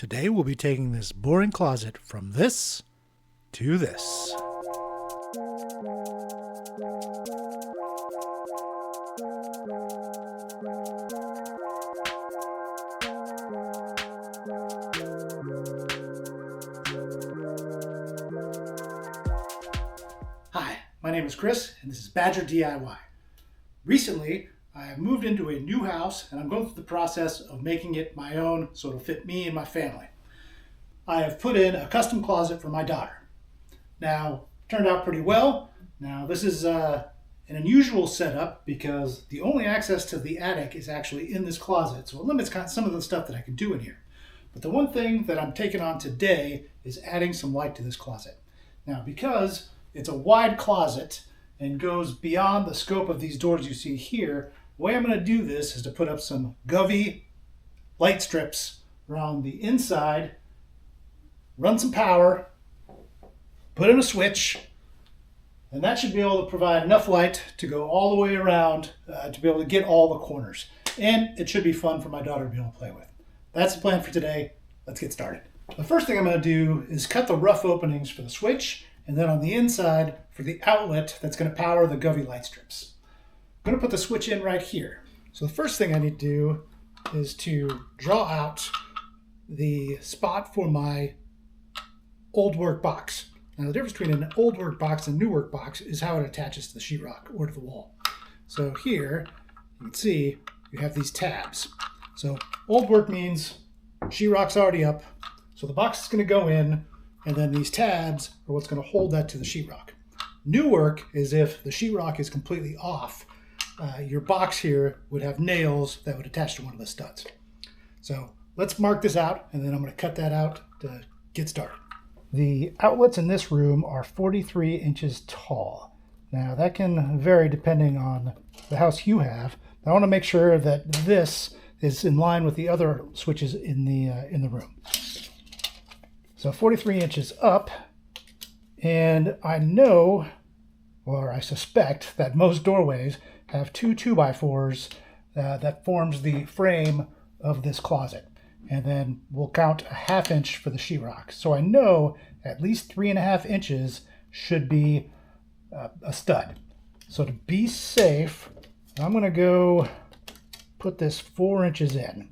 Today we'll be taking this boring closet from this to this. Hi, my name is Chris and this is Badger DIY. Recently, I have moved into a new house and I'm going through the process of making it my own so it'll fit me and my family. I have put in a custom closet for my daughter. Now, it turned out pretty well. Now, this is an unusual setup because the only access to the attic is actually in this closet, so it limits some of the stuff that I can do in here. But the one thing that I'm taking on today is adding some light to this closet. Now, because it's a wide closet and goes beyond the scope of these doors you see here, the way I'm going to do this is to put up some Govee light strips around the inside, run some power, put in a switch, and that should be able to provide enough light to go all the way around to be able to get all the corners. And it should be fun for my daughter to be able to play with. That's the plan for today. Let's get started. The first thing I'm going to do is cut the rough openings for the switch, and then on the inside for the outlet that's going to power the Govee light strips. I'm going to put the switch in right here. So the first thing I need to do is to draw out the spot for my old work box. Now the difference between an old work box and new work box is how it attaches to the sheetrock or to the wall. So here you can see you have these tabs. So old work means sheetrock's already up, so the box is going to go in, and then these tabs are what's going to hold that to the sheetrock. New work is if the sheetrock is completely off. Your box here would have nails that would attach to one of the studs. So let's mark this out, and then I'm going to cut that out to get started. The outlets in this room are 43 inches tall. Now that can vary depending on the house you have. I want to make sure that this is in line with the other switches in the room. So 43 inches up, and I know, or I suspect, that most doorways have two 2x4s that forms the frame of this closet. And then we'll count a 1/2 inch for the sheetrock. So I know at least 3.5 inches should be a stud. So to be safe, I'm going to go put this 4 inches in.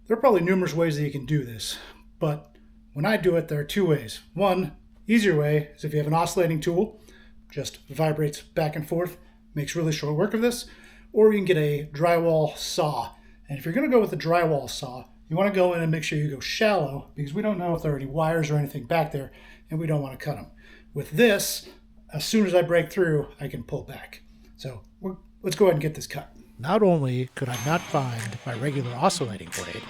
There are probably numerous ways that you can do this, but when I do it, there are two ways. One, easier way is if you have an oscillating tool, just vibrates back and forth, makes really short work of this, or you can get a drywall saw. And if you're going to go with a drywall saw, you want to go in and make sure you go shallow because we don't know if there are any wires or anything back there, and we don't want to cut them. With this, as soon as I break through, I can pull back. So let's go ahead and get this cut. Not only could I not find my regular oscillating blade,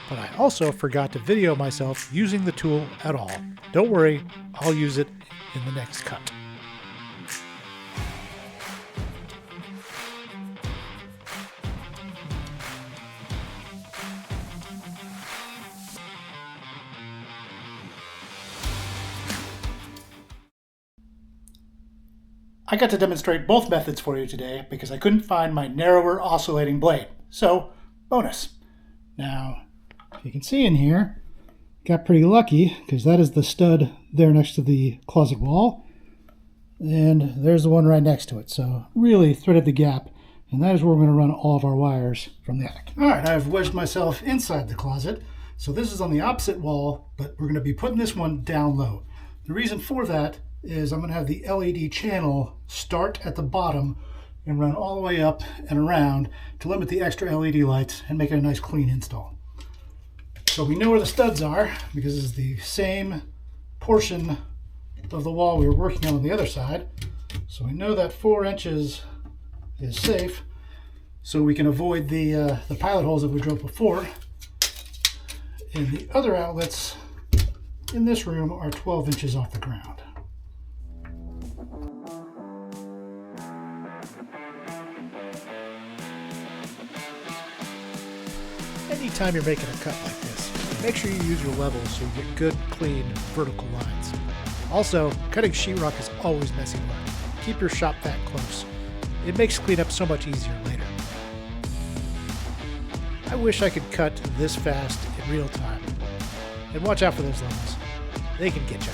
but I also forgot to video myself using the tool at all. Don't worry, I'll use it in the next cut. I got to demonstrate both methods for you today because I couldn't find my narrower oscillating blade. So, bonus. Now, if you can see in here, got pretty lucky because that is the stud there next to the closet wall. And there's the one right next to it. So, really threaded the gap. And that is where we're going to run all of our wires from the attic. All right, I've wedged myself inside the closet. So this is on the opposite wall, but we're going to be putting this one down low. The reason for that is I'm going to have the LED channel start at the bottom and run all the way up and around to limit the extra LED lights and make it a nice clean install. So we know where the studs are because it's the same portion of the wall we were working on the other side. So we know that 4 inches is safe, so we can avoid the pilot holes that we drilled before. And the other outlets in this room are 12 inches off the ground. Anytime you're making a cut like this, make sure you use your level so you get good, clean, vertical lines. Also, cutting sheetrock is always messy work. Keep your shop vac close. It makes cleanup so much easier later. I wish I could cut this fast in real time. And watch out for those levels. They can get you.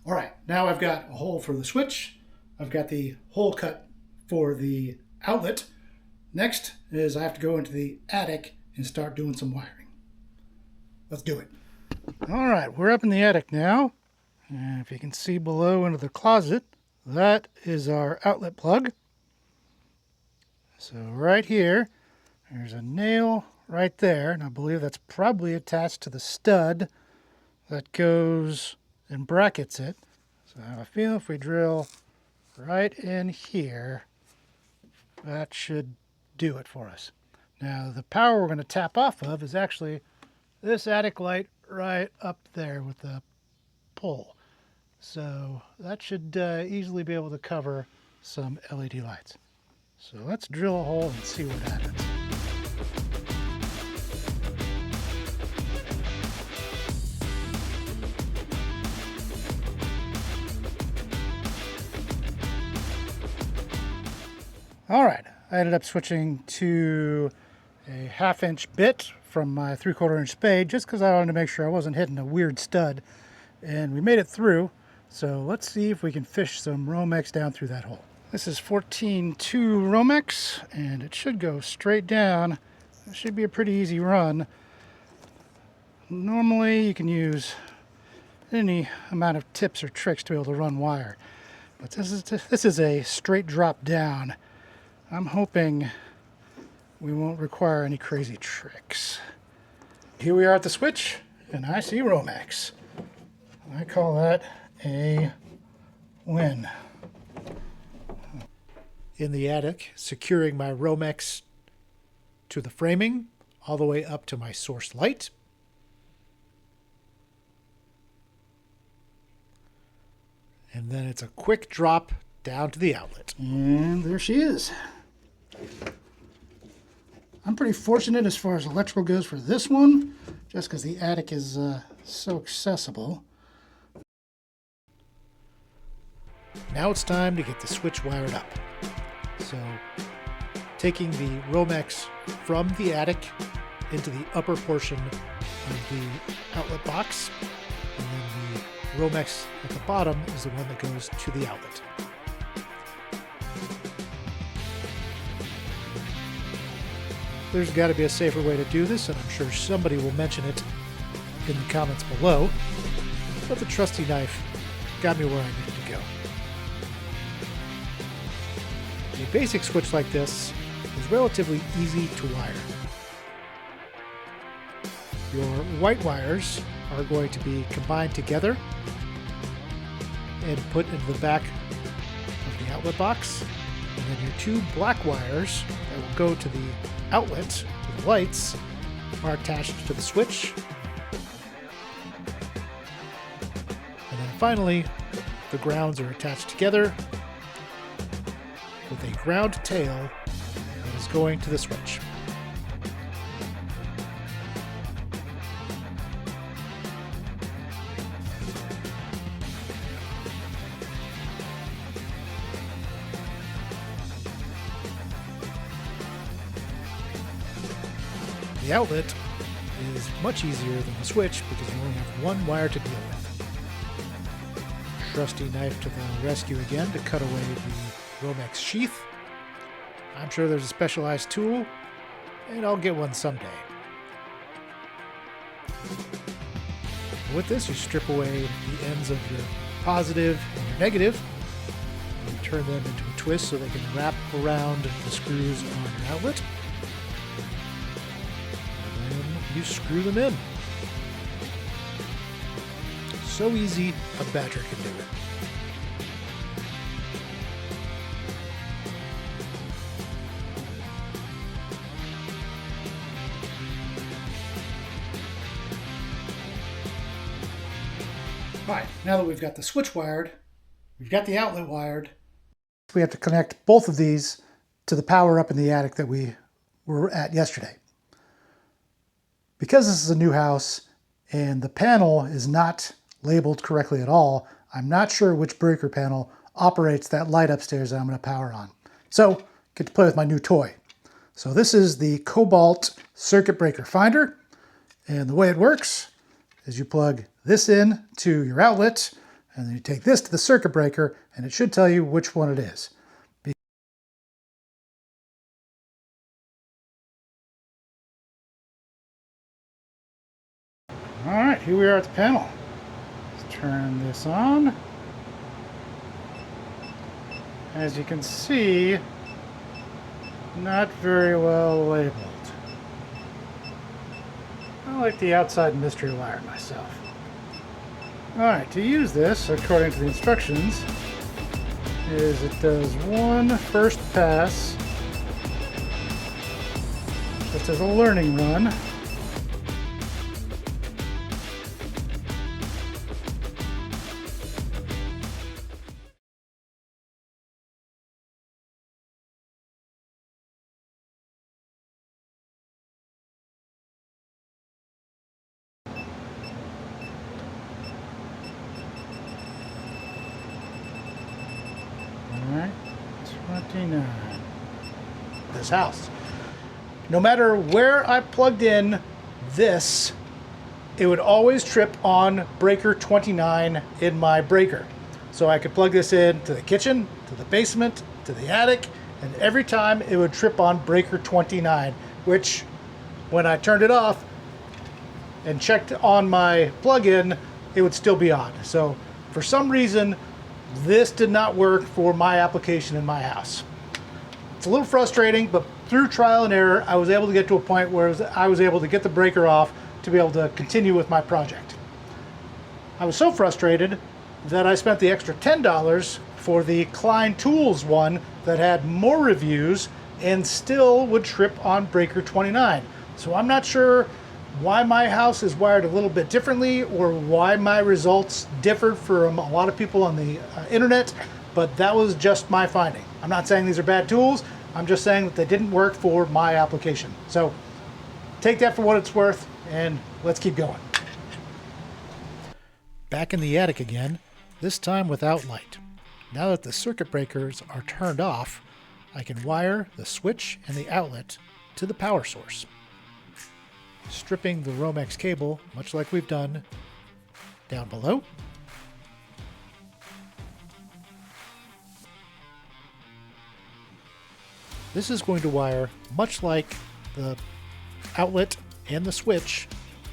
All right, now I've got a hole for the switch. I've got the hole cut for the outlet. Next is I have to go into the attic and start doing some wiring. Let's do it. All right, we're up in the attic now. And if you can see below into the closet, that is our outlet plug. So right here, there's a nail right there, and I believe that's probably attached to the stud that goes and brackets it. So I have a feeling if we drill right in here, that should do it for us. Now the power we're going to tap off of is actually this attic light right up there with the pole. So that should easily be able to cover some LED lights. So let's drill a hole and see what happens. All right, I ended up switching to a 1/2-inch bit from my 3/4-inch spade just because I wanted to make sure I wasn't hitting a weird stud. And we made it through, so let's see if we can fish some ROMEX down through that hole. This is 14.2 ROMEX, and it should go straight down. It should be a pretty easy run. Normally you can use any amount of tips or tricks to be able to run wire, but this is a straight drop down. I'm hoping we won't require any crazy tricks. Here we are at the switch, and I see ROMEX. I call that a win. In the attic, securing my ROMEX to the framing, all the way up to my source light. And then it's a quick drop down to the outlet. And there she is. I'm pretty fortunate as far as electrical goes for this one, just because the attic is so accessible. Now it's time to get the switch wired up. So, taking the ROMEX from the attic into the upper portion of the outlet box, and then the ROMEX at the bottom is the one that goes to the outlet. There's got to be a safer way to do this, and I'm sure somebody will mention it in the comments below, but the trusty knife got me where I needed to go. A basic switch like this is relatively easy to wire. Your white wires are going to be combined together and put into the back of the outlet box, and then your two black wires that will go to the outlet to the lights are attached to the switch. And then finally, the grounds are attached together with a ground tail that is going to the switch. The outlet is much easier than the switch because you only have one wire to deal with. Trusty knife to the rescue again to cut away the ROMEX sheath. I'm sure there's a specialized tool, and I'll get one someday. With this, you strip away the ends of your positive and your negative. You turn them into a twist so they can wrap around the screws on your outlet. You screw them in. So easy, a badger can do it. All right, now that we've got the switch wired, we've got the outlet wired, We have to connect both of these to the power up in the attic that we were at yesterday. Because this is a new house and the panel is not labeled correctly at all, I'm not sure which breaker panel operates that light upstairs that I'm going to power on. So, get to play with my new toy. So this is the Cobalt circuit breaker finder, and the way it works is you plug this in to your outlet, and then you take this to the circuit breaker, and it should tell you which one it is. All right, here we are at the panel. Let's turn this on. As you can see, not very well labeled. I like the outside mystery wire myself. Alright, to use this, according to the instructions, is it does one first pass, just as a learning run. Alright, 29. This house. No matter where I plugged in this, it would always trip on breaker 29 in my breaker. So I could plug this in to the kitchen, to the basement, to the attic, and every time it would trip on breaker 29, which when I turned it off and checked on my plug-in, it would still be on. So for some reason, this did not work for my application in my house. It's a little frustrating, but through trial and error, I was able to get to a point where I was able to get the breaker off to be able to continue with my project. I was so frustrated that I spent the extra $10 for the Klein Tools one that had more reviews and still would trip on breaker 29. So I'm not sure why my house is wired a little bit differently or why my results differed from a lot of people on the internet, but that was just my finding. I'm not saying these are bad tools, I'm just saying that they didn't work for my application. So take that for what it's worth and let's keep going. Back in the attic again, this time without light. Now that the circuit breakers are turned off, I can wire the switch and the outlet to the power source. Stripping the ROMEX cable, much like we've done down below. This is going to wire much like the outlet and the switch.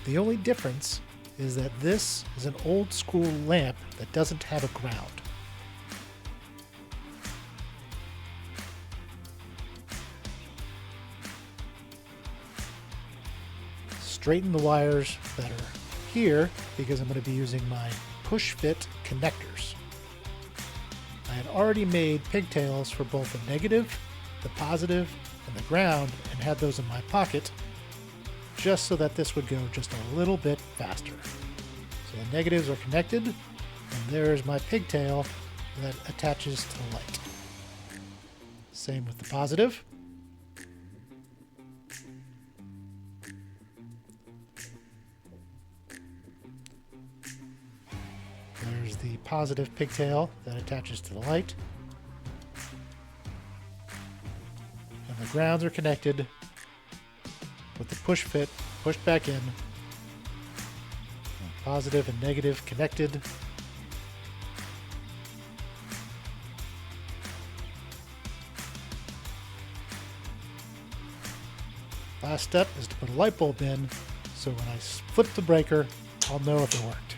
The only difference is that this is an old school lamp that doesn't have a ground. Straighten the wires that are here because I'm going to be using my push fit connectors. I had already made pigtails for both the negative, the positive, and the ground and had those in my pocket just so that this would go just a little bit faster. So the negatives are connected and there's my pigtail that attaches to the light. Same with the positive. There's the positive pigtail that attaches to the light. And the grounds are connected with the push fit pushed back in. And positive and negative connected. Last step is to put a light bulb in, so when I flip the breaker, I'll know if it worked.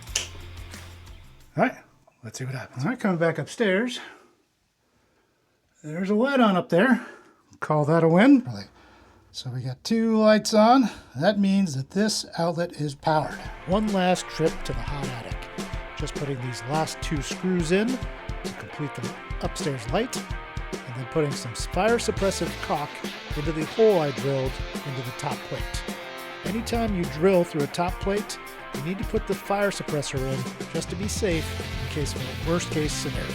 All right, let's see what happens. All right, coming back upstairs. There's a light on up there. Call that a win. So we got 2 lights on. That means that this outlet is powered. One last trip to the hot attic. Just putting these last 2 screws in to complete the upstairs light, and then putting some fire suppressive caulk into the hole I drilled into the top plate. Anytime you drill through a top plate, you need to put the fire suppressor in just to be safe in case of a worst case scenario.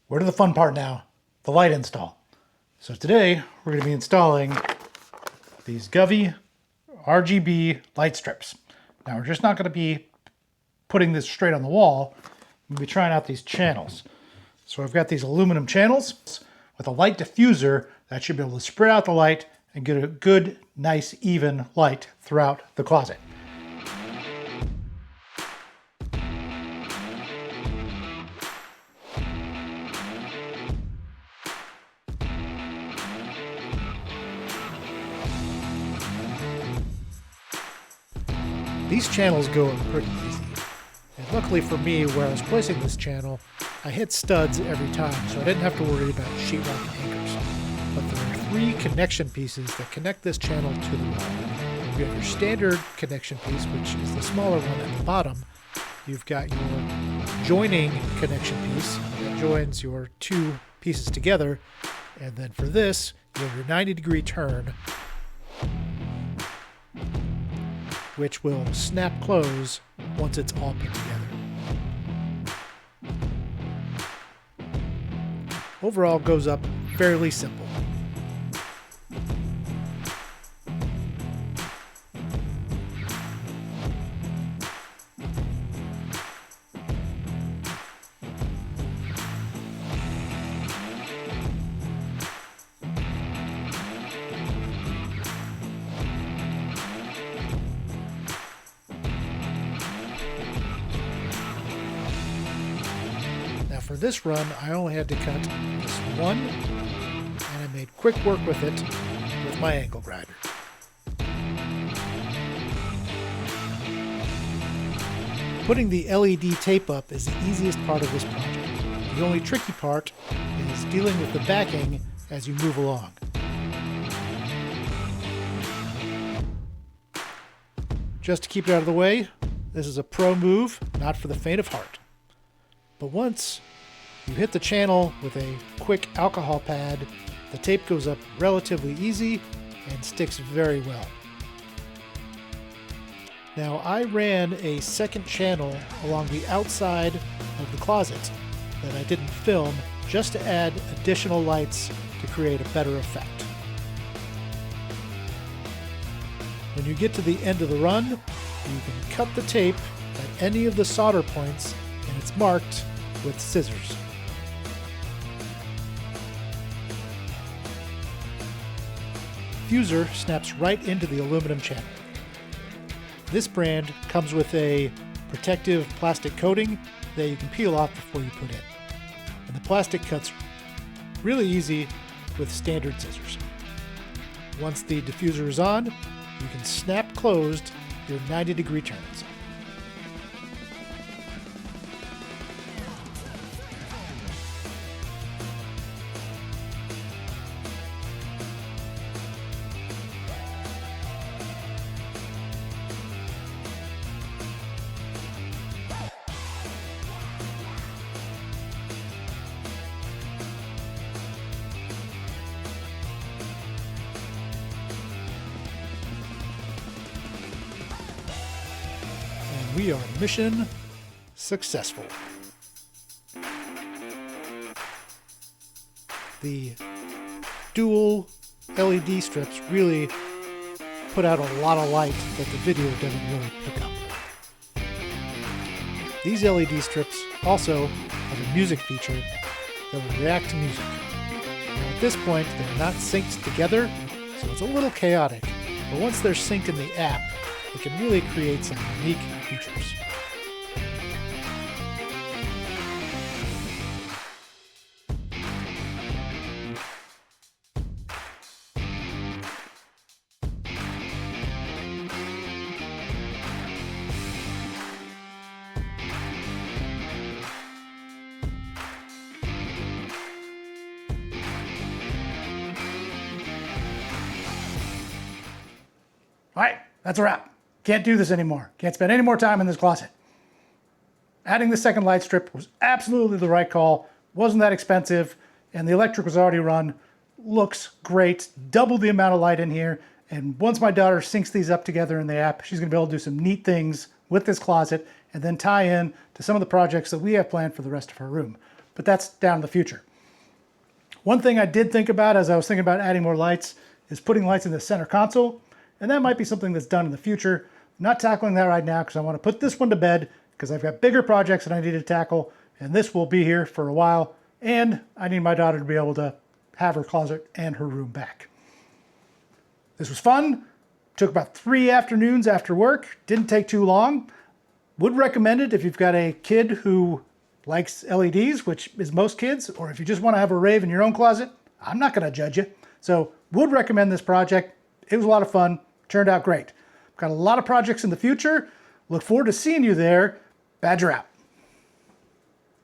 we're to the fun part now, the light install. So today we're going to be installing these Govee RGB light strips. Now we're just not going to be putting this straight on the wall. We're going to be trying out these channels. So I've got these aluminum channels with a light diffuser that should be able to spread out the light and get a good, nice, even light throughout the closet. These channels go up pretty easy. And luckily for me, where I was placing this channel, I hit studs every time, so I didn't have to worry about sheetrock anchors. But there are 3 connection pieces that connect this channel to the wall. You have your standard connection piece, which is the smaller one at the bottom. You've got your joining connection piece that joins your 2 pieces together. And then for this, you have your 90-degree turn, which will snap close once it's all put together. Overall, goes up fairly simple. For this run, I only had to cut this one, and I made quick work with it with my angle grinder. Putting the LED tape up is the easiest part of this project. The only tricky part is dealing with the backing as you move along. Just to keep it out of the way, this is a pro move, not for the faint of heart. But once you hit the channel with a quick alcohol pad, the tape goes up relatively easy and sticks very well. Now I ran a second channel along the outside of the closet that I didn't film just to add additional lights to create a better effect. When you get to the end of the run, you can cut the tape at any of the solder points and it's marked with scissors. Diffuser snaps right into the aluminum channel. This brand comes with a protective plastic coating that you can peel off before you put in. And the plastic cuts really easy with standard scissors. Once the diffuser is on, you can snap closed your 90-degree turns. We are mission successful. The dual LED strips really put out a lot of light that the video doesn't really pick up. These LED strips also have a music feature that will react to music. Now at this point, they're not synced together, so it's a little chaotic, but once they're synced in the app, it can really create some unique features. All right, that's a wrap. Can't do this anymore. Can't spend any more time in this closet. Adding the second light strip was absolutely the right call. Wasn't that expensive, and the electric was already run. Looks great. Double the amount of light in here. And once my daughter syncs these up together in the app, she's gonna be able to do some neat things with this closet and then tie in to some of the projects that we have planned for the rest of her room. but that's down in the future. One thing I did think about as I was thinking about adding more lights is putting lights in the center console, and that might be something that's done in the future. I'm not tackling that right now because I want to put this one to bed because I've got bigger projects that I need to tackle, and this will be here for a while, and I need my daughter to be able to have her closet and her room back. This was fun. Took about 3 afternoons after work. Didn't take too long. Would recommend it if you've got a kid who likes LEDs, which is most kids, or if you just want to have a rave in your own closet. I'm not going to judge you. So would recommend this project. It was a lot of fun. Turned out great. Got a lot of projects in the future. Look forward to seeing you there. Badger out.